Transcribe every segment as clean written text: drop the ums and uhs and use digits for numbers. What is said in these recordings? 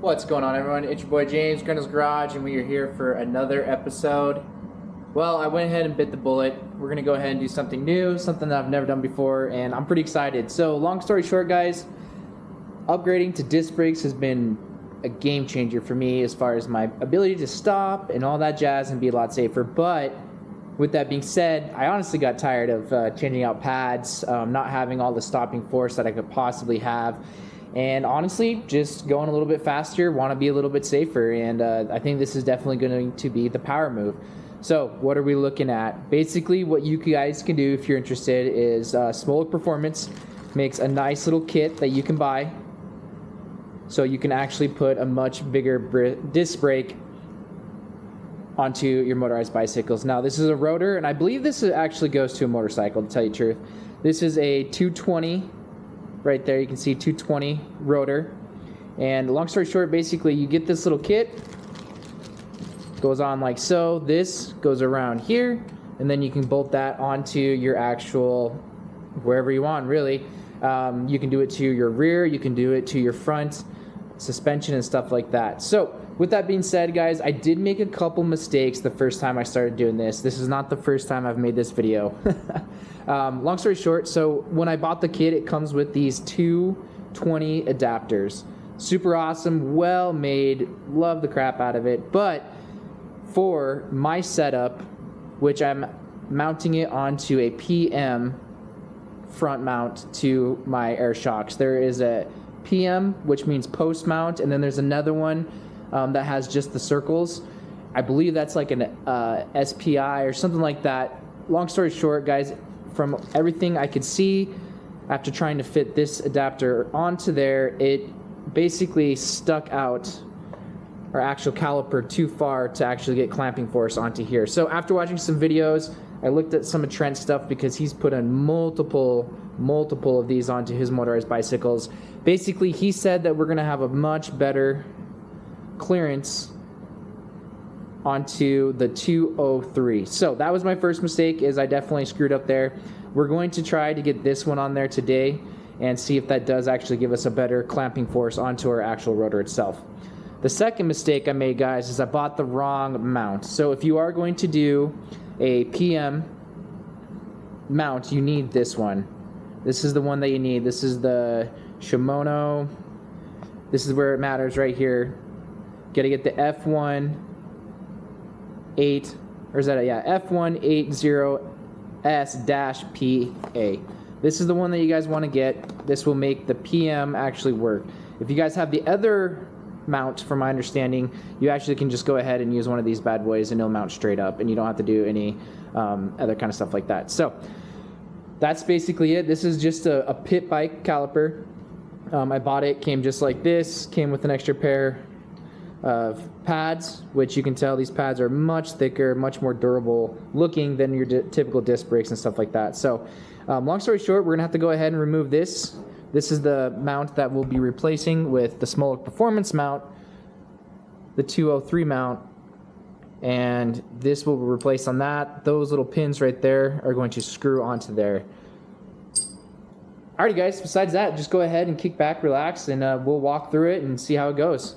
What's going on, everyone? It's your boy James, Grendel's Garage, and we are here for another episode. Well, I went ahead and bit the bullet. We're going to go ahead and do something new, something that I've never done before, and I'm pretty excited. So, long story short, guys, upgrading to disc brakes has been a game changer for me as far as my ability to stop and all that jazz and be a lot safer. But with that being said, I honestly got tired of changing out pads, not having all the stopping force that I could possibly have. And honestly, just going a little bit faster, want to be a little bit safer, and I think this is definitely going to be the power move. So what are we looking at? Basically, what you guys can do if you're interested is Smolik Performance makes a nice little kit that you can buy, so you can actually put a much bigger disc brake onto your motorized bicycles. Now, this is a rotor, and I believe this actually goes to a motorcycle, to tell you the truth. This is a 220. Right there, you can see 220 rotor. And long story short, basically, you get this little kit. Goes on like so. This goes around here, and then you can bolt that onto your actual wherever you want, really. You can do it to your rear, you can do it to your front suspension and stuff like that. So with that being said, guys, I did make a couple mistakes the first time I started doing this. This is not the first time I've made this video. Long story short, so when I bought the kit, it comes with these 220 adapters. Super awesome, well made, love the crap out of it. But for my setup, which I'm mounting it onto a PM front mount to my air shocks, there is a PM, which means post mount, and then there's another one that has just the circles. I believe that's like an SPI or something like that. Long story short, guys, from everything I could see after trying to fit this adapter onto there, it basically stuck out our actual caliper too far to actually get clamping force onto here. So after watching some videos, I looked at some of Trent's stuff because he's put in multiple of these onto his motorized bicycles. Basically, he said that we're gonna have a much better clearance onto the 203. So that was my first mistake, is I definitely screwed up there. We're going to try to get this one on there today and see if that does actually give us a better clamping force onto our actual rotor itself. The second mistake I made, guys, is I bought the wrong mount. So if you are going to do a PM mount, you need this one. This is the one that you need. This is the Shimano. This is where it matters right here. Got to get the F18, or is that a, yeah, F180S-PA. This is the one that you guys want to get. This will make the PM actually work. If you guys have the other mount, from my understanding, you actually can just go ahead and use one of these bad boys and it'll mount straight up, and you don't have to do any other kind of stuff like that. So that's basically it. This is just a pit bike caliper. I bought it, came just like this, came with an extra pair of pads, which you can tell these pads are much thicker, much more durable looking than your typical disc brakes and stuff like that. So long story short, we're gonna have to go ahead and remove this. This is the mount that we'll be replacing with the Smolik Performance mount, the 203 mount, and this will replace on that. Those little pins right there are going to screw onto there. Alrighty, guys, besides that, just go ahead and kick back, relax, and we'll walk through it and see how it goes.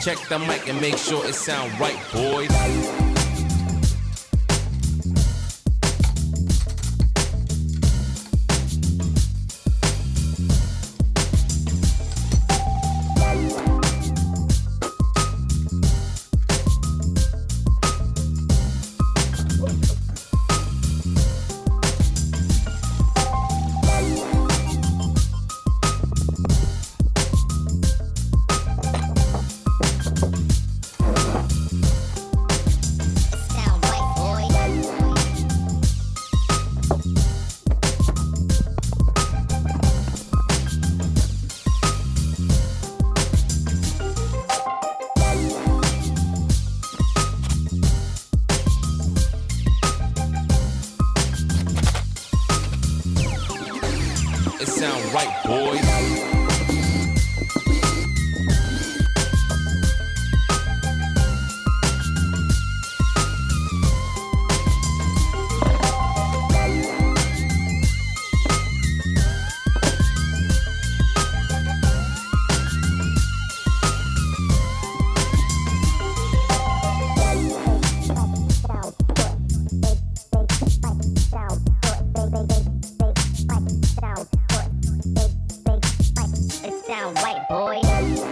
Check the mic and make sure it sound right, boys. sound right, boy. Big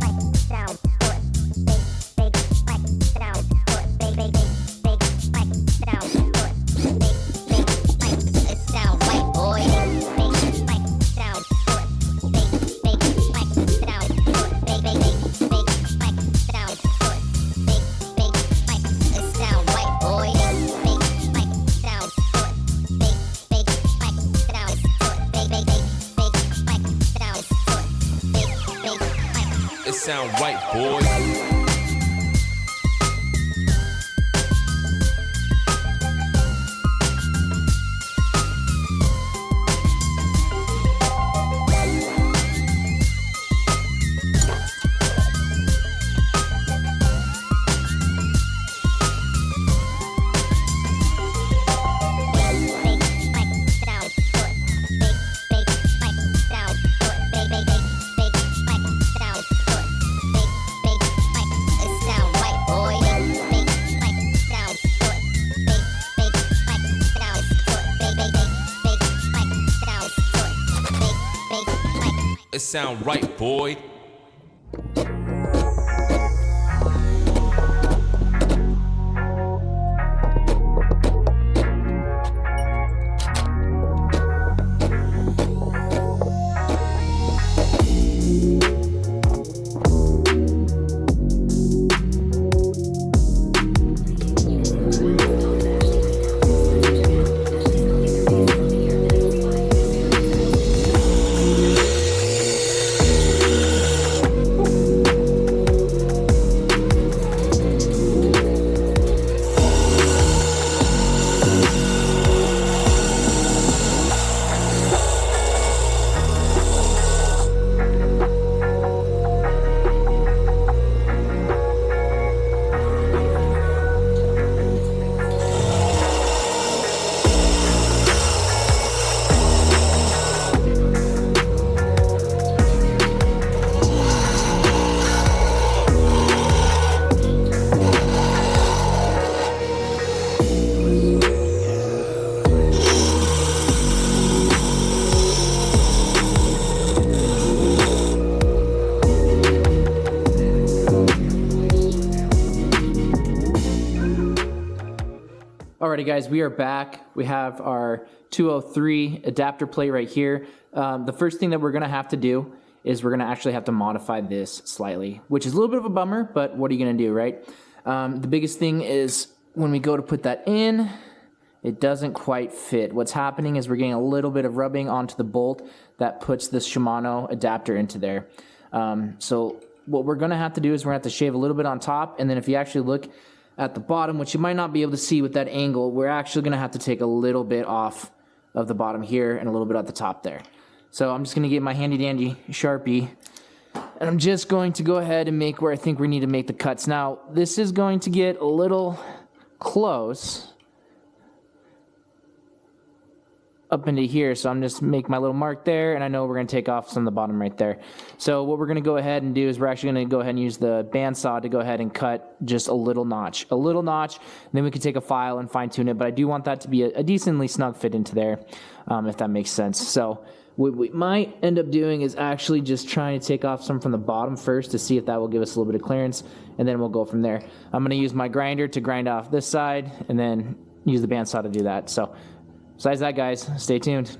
bike sound good. Big bike sound good. Big bike sound good. Big bike it sound right, boy. Big bike sound good. Big bike sound good. Big bike sound good. Big bike it sound right, boy. Big bike sound good. Big bike sound good. Big bike sound good. Big bike. It sound right, boy. It sound right, boy. Alrighty guys, we are back. We have our 203 adapter plate right here. The first thing that we're gonna have to do is we're gonna actually have to modify this slightly, which is a little bit of a bummer, but what are you gonna do, right? The biggest thing is when we go to put that in, it doesn't quite fit. What's happening is we're getting a little bit of rubbing onto the bolt that puts this Shimano adapter into there. So what we're gonna have to do is we're gonna have to shave a little bit on top, and then if you actually look at the bottom, which you might not be able to see with that angle, we're actually gonna have to take a little bit off of the bottom here and a little bit at the top there. So I'm just gonna get my handy dandy Sharpie, and I'm just going to go ahead and make where I think we need to make the cuts. Now, this is going to get a little close up into here, so I'm just make my little mark there, and I know we're going to take off some of the bottom right there. So what we're going to go ahead and do is we're actually going to go ahead and use the bandsaw to go ahead and cut just a little notch, and then we can take a file and fine tune it, but I do want that to be a decently snug fit into there, if that makes sense. So what we might end up doing is actually just trying to take off some from the bottom first to see if that will give us a little bit of clearance, and then we'll go from there. I'm going to use my grinder to grind off this side, and then use the bandsaw to do that. So besides that, guys, stay tuned.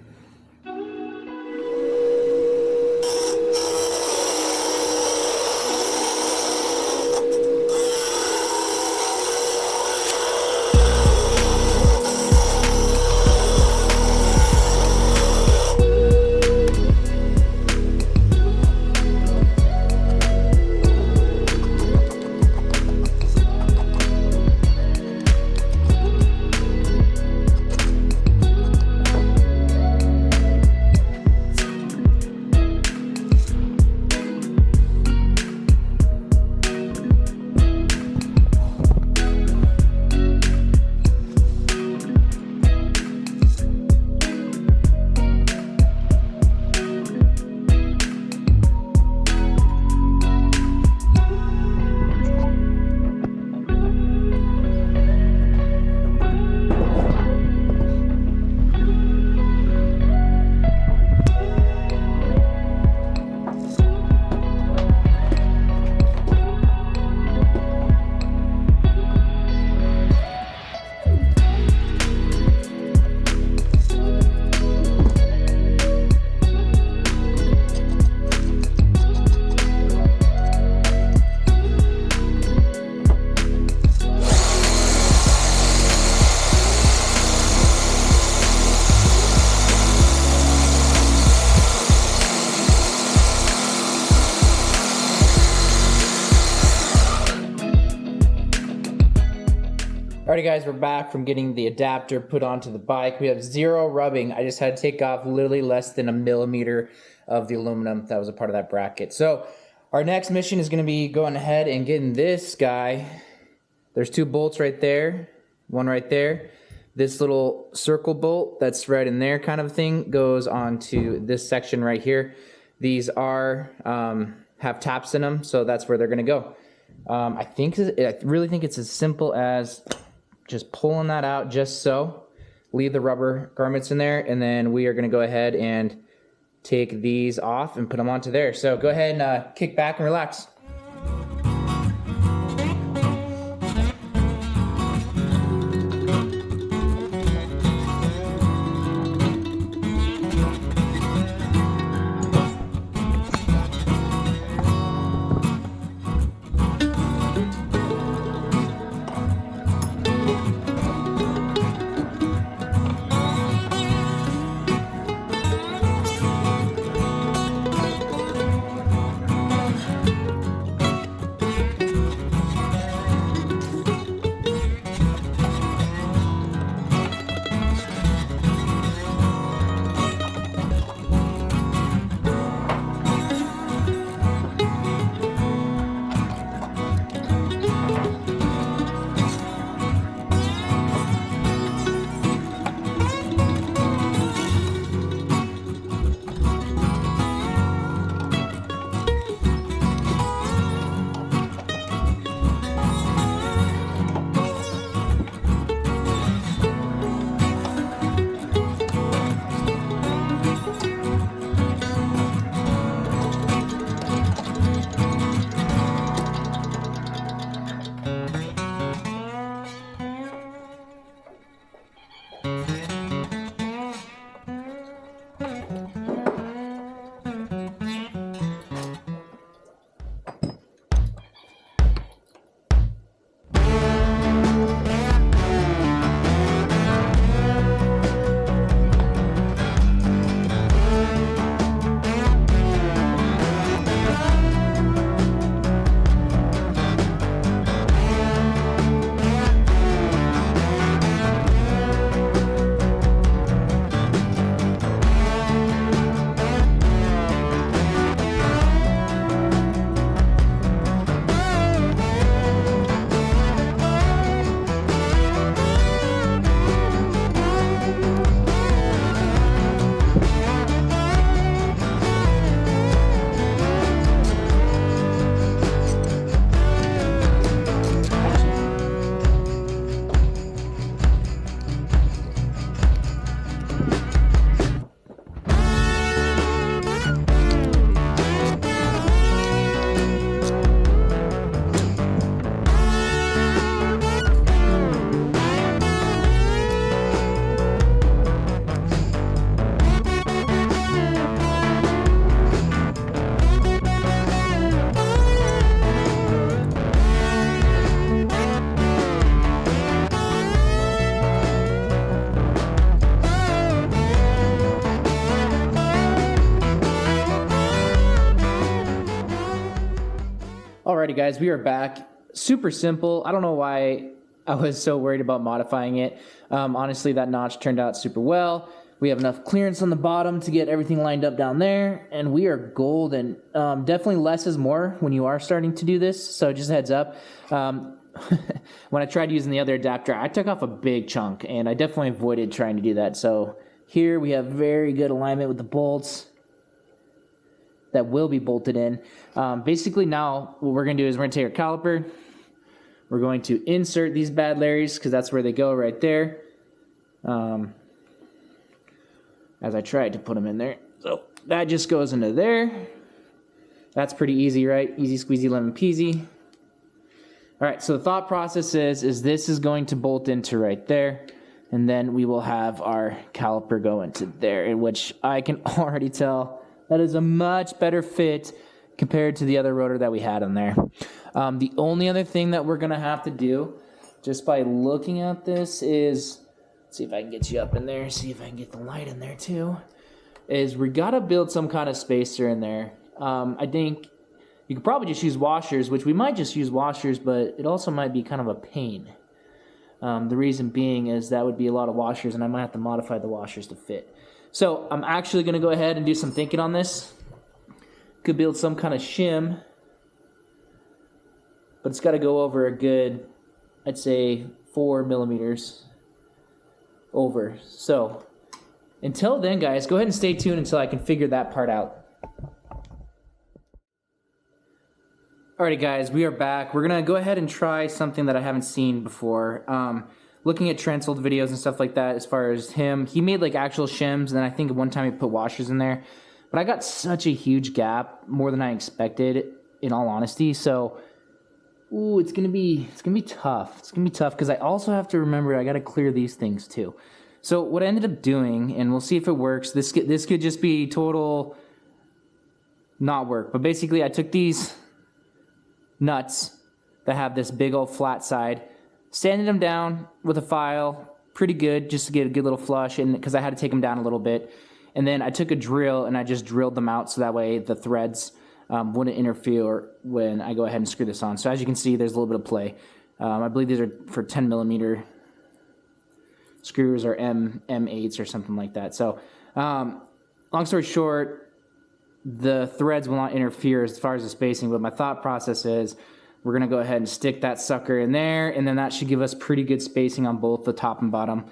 Alrighty guys, we're back from getting the adapter put onto the bike. We have zero rubbing. I just had to take off literally less than 1 millimeter of the aluminum that was a part of that bracket. So our next mission is going to be going ahead and getting this guy. There's 2 bolts right there, one right there. This little circle bolt that's right in there kind of thing goes onto this section right here. These are have taps in them, so that's where they're going to go. I really think it's as simple as just pulling that out just so. Leave the rubber garments in there, and then we are going to go ahead and take these off and put them onto there. So go ahead and kick back and relax. Alrighty guys, we are back. Super simple. I don't know why I was so worried about modifying it. Honestly, that notch turned out super well. We have enough clearance on the bottom to get everything lined up down there, and we are golden. Definitely less is more when you are starting to do this, so just a heads up. When I tried using the other adapter, I took off a big chunk, and I definitely avoided trying to do that. So here we have very good alignment with the bolts that will be bolted in. Basically now what we're going to do is we're going to take our caliper. We're going to insert these bad Larrys because that's where they go right there. As I tried to put them in there. So that just goes into there. That's pretty easy, right? Easy squeezy lemon peasy. All right, so the thought process is this is going to bolt into right there. And then we will have our caliper go into there, in which I can already tell that is a much better fit compared to the other rotor that we had on there. The only other thing that we're going to have to do, just by looking at this, is, let's see if I can get you up in there, see if I can get the light in there too, is we got to build some kind of spacer in there. I think you could probably just use washers, which we might just use washers, but it also might be kind of a pain. The reason being is that would be a lot of washers, and I might have to modify the washers to fit. So I'm actually going to go ahead and do some thinking on this. Could build some kind of shim, but it's got to go over a good, I'd say 4 millimeters over. So until then, guys, go ahead and stay tuned until I can figure that part out. Alrighty, guys, we are back. We're gonna go ahead and try something that I haven't seen before. Looking at Trent's old videos and stuff like that, as far as him, he made like actual shims, and then I think one time he put washers in there. But I got such a huge gap, more than I expected, in all honesty. So, ooh, it's gonna be tough. It's gonna be tough because I also have to remember I gotta clear these things too. So what I ended up doing, and we'll see if it works. This could just be total not work. But basically, I took these nuts that have this big old flat side, sanded them down with a file, pretty good, just to get a good little flush, and because I had to take them down a little bit. And then I took a drill and I just drilled them out so that way the threads wouldn't interfere when I go ahead and screw this on. So as you can see, there's a little bit of play. I believe these are for 10 millimeter screws or M8s or something like that. So long story short, the threads will not interfere as far as the spacing, but my thought process is we're going to go ahead and stick that sucker in there, and then that should give us pretty good spacing on both the top and bottom.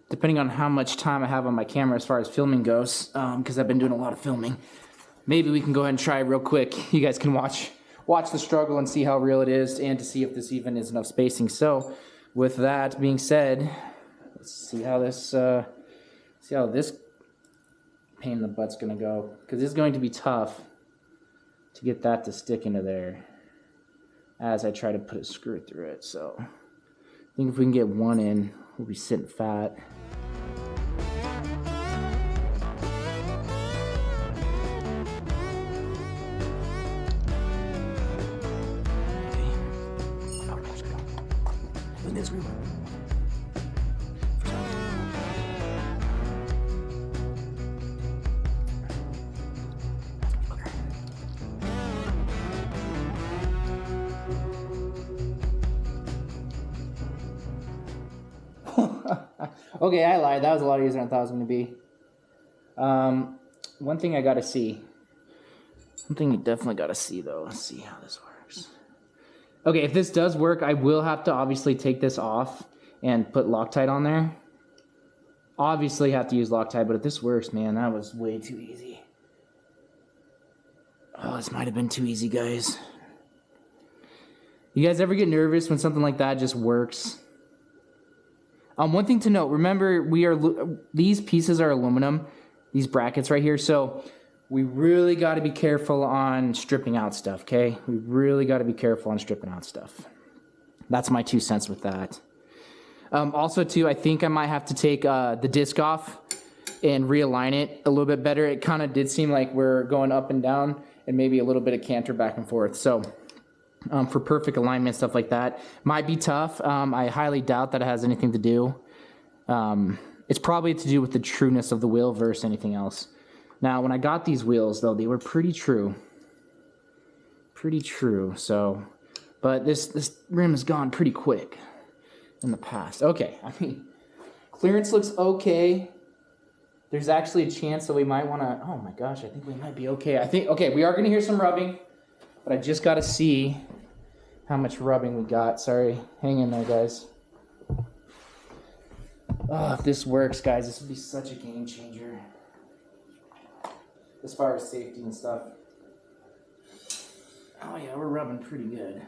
Depending on how much time I have on my camera as far as filming goes, because I've been doing a lot of filming, maybe we can go ahead and try real quick. You guys can watch the struggle and see how real it is, and to see if this even is enough spacing. So with that being said, let's see how this pain in the butt's gonna go, because it's going to be tough to get that to stick into there as I try to put a screw through it. So I think if we can get one in, we'll be sitting fat. Okay, I lied. That was a lot easier than I thought it was going to be. One thing I got to see. Something you definitely got to see, though. Let's see how this works. Okay, if this does work, I will have to obviously take this off and put Loctite on there. Obviously have to use Loctite, but if this works, man, that was way too easy. Oh, this might have been too easy, guys. You guys ever get nervous when something like that just works? One thing to note, remember, these pieces are aluminum, these brackets right here, so we really got to be careful on stripping out stuff, okay? We really got to be careful on stripping out stuff. That's my 2 cents with that. Also, too, I think I might have to take the disc off and realign it a little bit better. It kind of did seem like we're going up and down and maybe a little bit of canter back and forth, so for perfect alignment, stuff like that. Might be tough. I highly doubt that it has anything to do. It's probably to do with the trueness of the wheel versus anything else. Now, when I got these wheels, though, they were pretty true. Pretty true, so... But this rim has gone pretty quick in the past. Okay, I mean, clearance looks okay. There's actually a chance that we might want to... Oh my gosh, I think we might be okay. Okay, we are going to hear some rubbing, but I just got to see how much rubbing we got. Sorry, hang in there, guys. Oh, if this works, guys, this would be such a game changer as far as safety and stuff. Oh yeah, we're rubbing pretty good.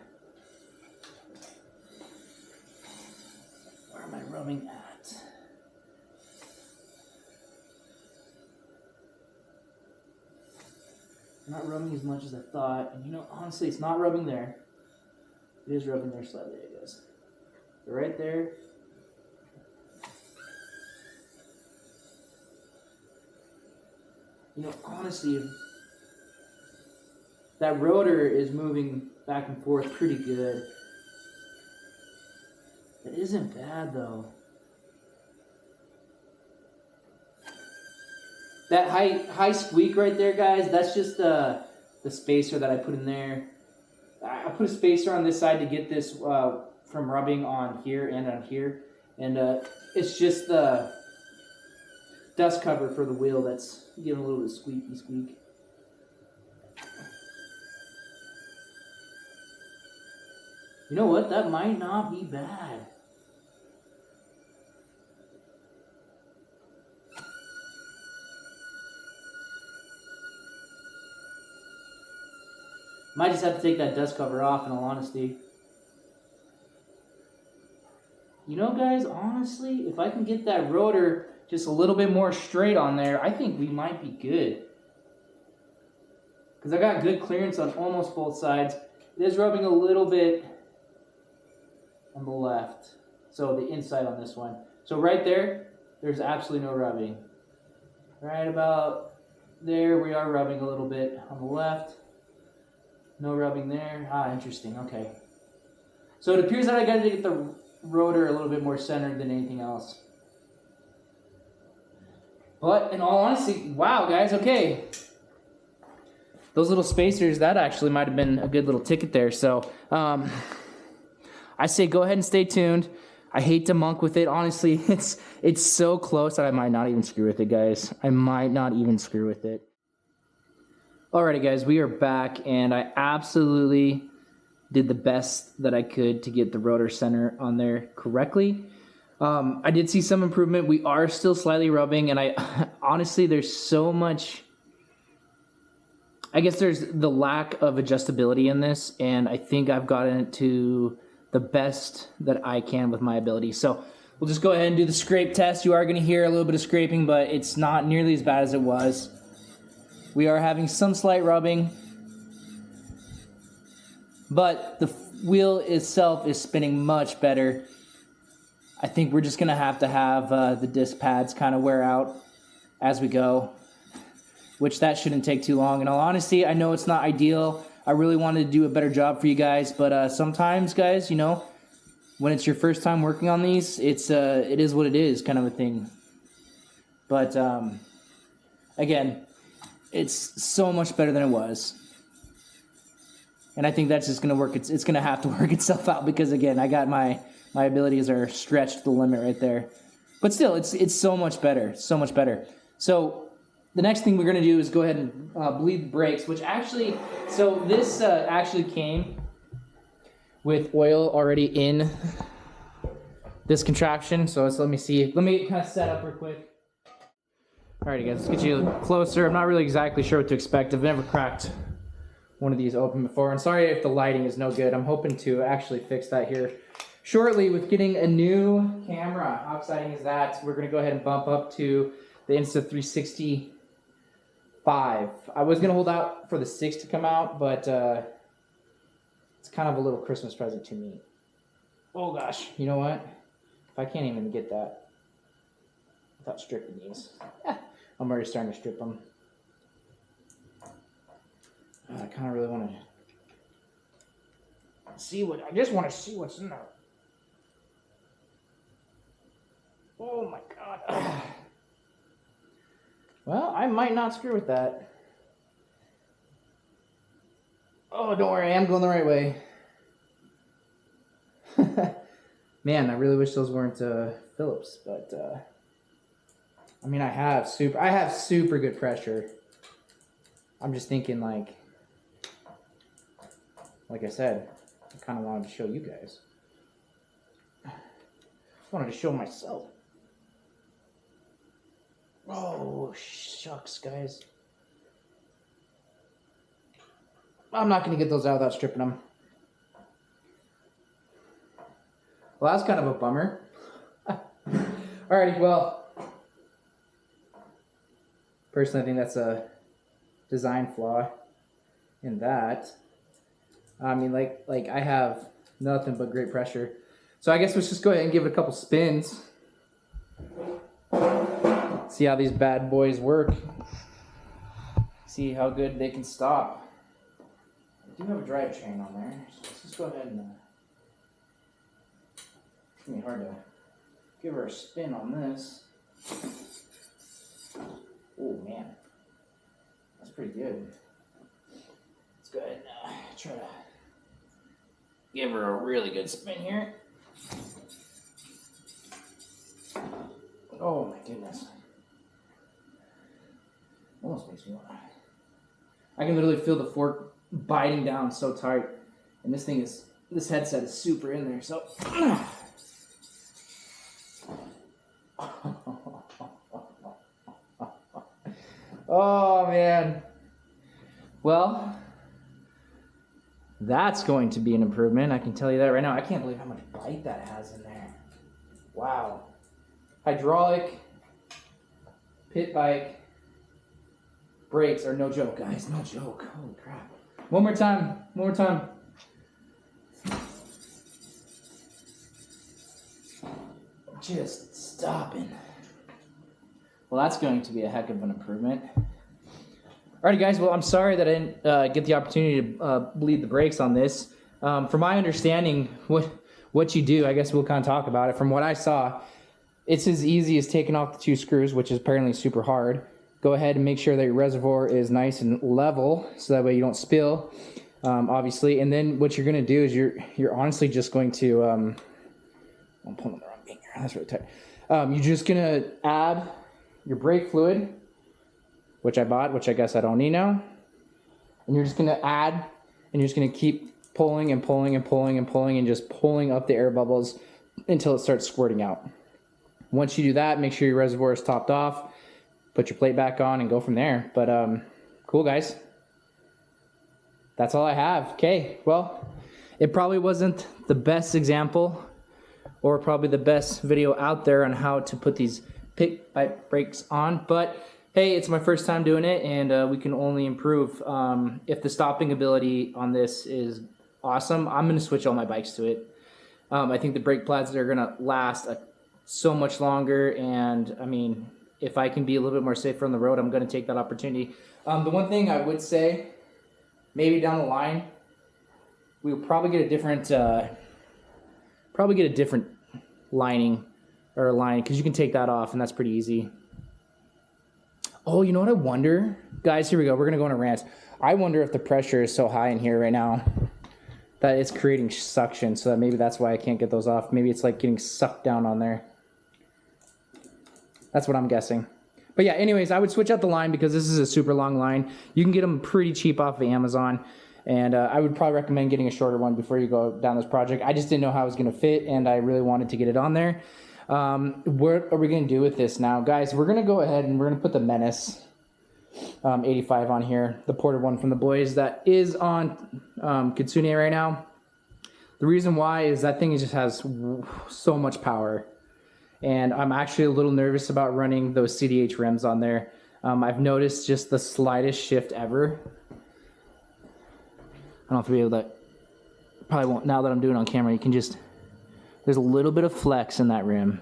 Where am I rubbing at? Not rubbing as much as I thought, and you know, honestly, it's not rubbing there. It is rubbing there slightly, I guess. But right there. You know, honestly, that rotor is moving back and forth pretty good. It isn't bad, though. That high squeak right there, guys, that's just the spacer that I put in there. I put a spacer on this side to get this from rubbing on here and on here, and it's just the dust cover for the wheel that's giving a little bit of squeaky squeak. You know what? That might not be bad. Might just have to take that dust cover off, in all honesty. You know, guys, honestly, if I can get that rotor just a little bit more straight on there, I think we might be good. Because I got good clearance on almost both sides. It is rubbing a little bit on the left. So the inside on this one. So right there, there's absolutely no rubbing. Right about there, we are rubbing a little bit on the left. No rubbing there. Ah, interesting. Okay. So it appears that I got to get the rotor a little bit more centered than anything else. But in all honesty, wow, guys, okay. Those little spacers, that actually might have been a good little ticket there. So I say go ahead and stay tuned. I hate to monk with it. Honestly, it's so close that I might not even screw with it, guys. I might not even screw with it. Alrighty, guys, we are back, and I absolutely did the best that I could to get the rotor center on there correctly. I did see some improvement. We are still slightly rubbing, and I honestly, there's so much. I guess there's the lack of adjustability in this, and I think I've gotten it to the best that I can with my ability. So we'll just go ahead and do the scrape test. You are going to hear a little bit of scraping, but it's not nearly as bad as it was. We are having some slight rubbing, but the wheel itself is spinning much better. I think we're just going to have the disc pads kind of wear out as we go, which that shouldn't take too long. In all honesty, I know it's not ideal. I really wanted to do a better job for you guys, but sometimes, guys, you know, when it's your first time working on these, it is what it is kind of a thing. But again, it's so much better than it was. And I think that's just going to work. It's going to have to work itself out because, again, I got my abilities are stretched to the limit right there. But still, it's so much better. So much better. So the next thing we're going to do is go ahead and bleed the brakes, which actually, so this actually came with oil already in this contraption. So let me see. Let me kind of set up real quick. Alrighty, guys, let's get you closer. I'm not really exactly sure what to expect. I've never cracked one of these open before. And sorry if the lighting is no good. I'm hoping to actually fix that here shortly with getting a new camera. How exciting is that? We're going to go ahead and bump up to the Insta365. I was going to hold out for the 6 to come out, but it's kind of a little Christmas present to me. Oh gosh, you know what? If I can't even get that without stripping these, I'm already starting to strip them. I kind of really want to see I just want to see what's in there. Oh my God. Well, I might not screw with that. Oh, don't worry, I am going the right way. Man, I really wish those weren't Phillips, but I mean, I have super good pressure. I'm just thinking, like I said, I kind of wanted to show you guys. I wanted to show myself. Oh, shucks, guys. I'm not going to get those out without stripping them. Well, that's kind of a bummer. Alrighty, well, personally, I think that's a design flaw in that. I mean, like I have nothing but great pressure. So I guess let's just go ahead and give it a couple spins. See how these bad boys work. See how good they can stop. I do have a drivetrain on there, so let's just go ahead and it's gonna be hard to give her a spin on this. Oh man, that's pretty good. Let's go ahead and try to give her a really good spin here. Oh my goodness. Almost makes me want to. I can literally feel the fork biting down so tight. And this headset is super in there, so. Oh man. Well, that's going to be an improvement. I can tell you that right now. I can't believe how much bite that has in there. Wow. Hydraulic, pit bike, brakes are no joke, guys. No joke. Holy crap. One more time. One more time. Just stopping. Well, that's going to be a heck of an improvement. Alrighty, guys. Well, I'm sorry that I didn't get the opportunity to bleed the brakes on this. From my understanding, what you do, I guess we'll kind of talk about it. From what I saw, it's as easy as taking off the 2 screws, which is apparently super hard. Go ahead and make sure that your reservoir is nice and level, so that way you don't spill, obviously. And then what you're going to do is you're honestly just going to, I'm pulling on the wrong finger. That's really tight. You're just going to add your brake fluid, which I bought, which I guess I don't need now. And you're just going to add, and you're just going to keep pulling and pulling and pulling and pulling and just pulling up the air bubbles until it starts squirting out. Once you do that, make sure your reservoir is topped off, put your plate back on, and go from there. But cool, guys. That's all I have. Okay, well, it probably wasn't the best example or probably the best video out there on how to put these pit bike brakes on, but hey, it's my first time doing it, and we can only improve. If the stopping ability on this is awesome, I'm going to switch all my bikes to it. I think the brake pads are going to last so much longer, and I mean, if I can be a little bit more safer on the road, I'm going to take that opportunity. The one thing I would say, maybe down the line, we'll probably get a different lining or line, because you can take that off, and that's pretty easy. Oh, you know what I wonder? Guys, here we go. We're going to go on a rant. I wonder if the pressure is so high in here right now that it's creating suction, so that maybe that's why I can't get those off. Maybe it's like getting sucked down on there. That's what I'm guessing. But yeah, anyways, I would switch out the line because this is a super long line. You can get them pretty cheap off of Amazon. And I would probably recommend getting a shorter one before you go down this project. I just didn't know how it was going to fit, and I really wanted to get it on there. What are we going to do with this now? Guys, we're going to go ahead and we're going to put the Menace 85 on here, the ported one from the boys that is on Kitsune right now. The reason why is that thing just has so much power. And I'm actually a little nervous about running those CDH rims on there. I've noticed just the slightest shift ever. I don't have to be able to, probably won't, now that I'm doing it on camera, you can just, there's a little bit of flex in that rim.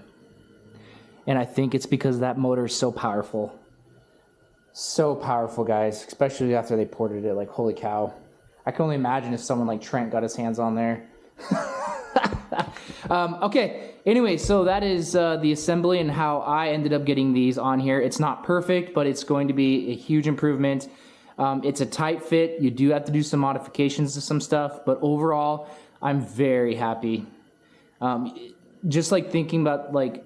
And I think it's because that motor is so powerful. So powerful, guys, especially after they ported it, like, holy cow. I can only imagine if someone like Trent got his hands on there. Okay, anyway, so that is the assembly and how I ended up getting these on here. It's not perfect, but it's going to be a huge improvement. It's a tight fit. You do have to do some modifications to some stuff, but overall, I'm very happy. Just like thinking about like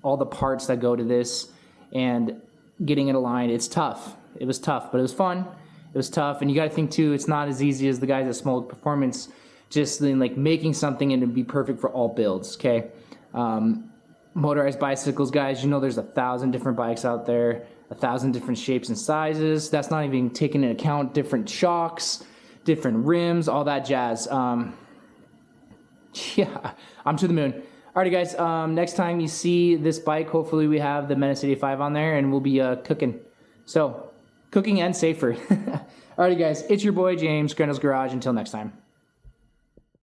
all the parts that go to this and getting it aligned, it's tough. It was tough, but it was fun. It was tough, and you got to think too, it's not as easy as the guys at Smolik Performance just like making something and it'd be perfect for all builds. Okay, motorized bicycles, guys. You know, there's 1,000 different bikes out there. 1,000 different shapes and sizes. That's not even taking into account different shocks, different rims, all that jazz. Yeah, I'm to the moon. Alrighty, guys. Next time you see this bike, hopefully we have the Menace 85 on there, and we'll be cooking. So, cooking and safer. Alrighty, guys. It's your boy James, Grendel's Garage. Until next time.